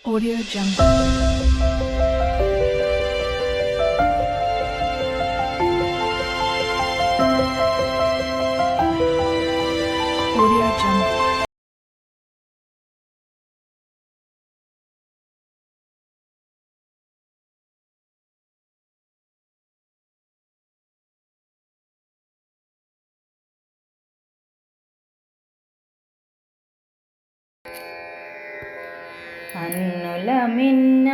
Audio Jungle. Audio Jungle. అన్నుల మిన్న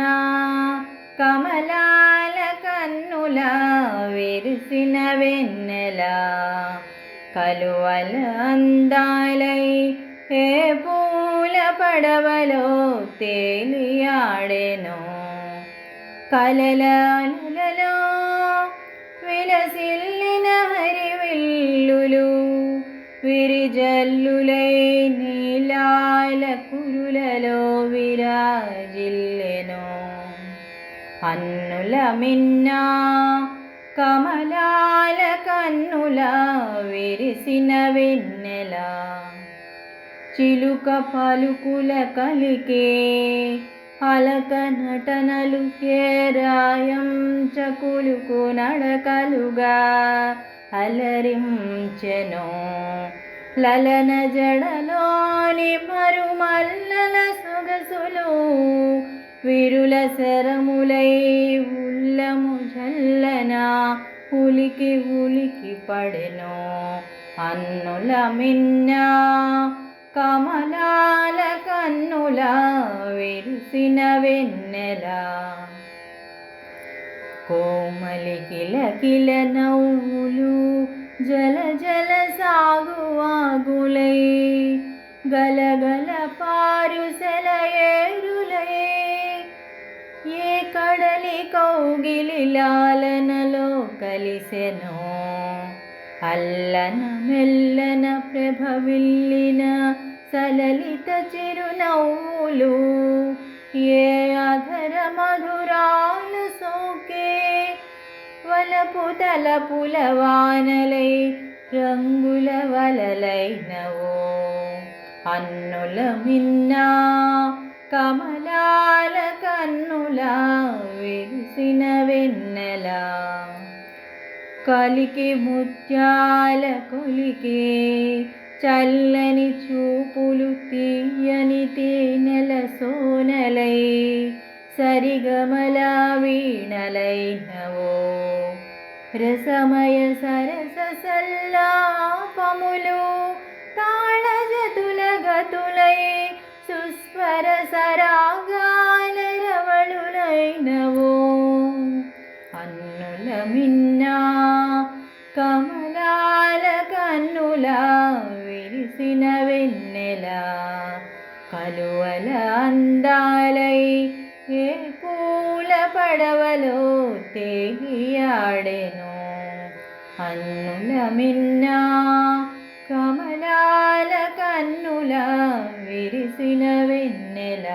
కమలాల కన్నుల విరిసిన వెన్నెల కలువల అందాలై ఏ పూల పడవలో తేలియాడెనో కలల అలలలో విలసిల్లిన హరివిల్లులు విరిజల్లులై నీలాల కురులలో విరాజిల్లెను. అన్నుల మిన్న కమలాల కన్నుల విరిసిన వెన్నెల చిలుక పలుకుల కలికే అలక నటనలు రాయం చకులుకు నడకలుగా అలరించెను. లలన జడలోని మరుమల్లల సొగసులు విరుల శరములై ఉల్లము జల్లన ఉలికి ఉలికి పడెను. అన్నుల మిన్న కమలాల కన్నుల విరిసిన వెన్నెల కోమలి కిలకిల నవ్వులు జల జల సాగువాగులై గలగల పారుసెల ఏరులై ఏ కడలి కౌగిలి లాలనలో కలిసెనో అల్లన మెల్లన ప్రభవిల్లిన సలలిత చిరునవ్వులు ఏ అధర మధురాలు సోకే వలపు తలపుల వానలై రంగుల వలలైనవో. అన్నుల మిన్న కమలాల కన్నుల విరిసిన వెన్నెల కలికి ముత్యాల కొలికే చల్లని చూపులు తీయని తేనెల సోనలై సరిగమల వీణలైనవో. రసమయ సరస సల్లాపములు తాళజతుల గతులై సుస్వర సరాగాల రవళులైనవో. అన్నుల మిన్న కమలాల కన్నుల విరిసిన వెన్నెల కలువల అందాలై ఏ పూల పడవలో తేలియాడెను. అన్నుల మిన్న కమలాల కన్నుల విరిసిన వెన్నెల.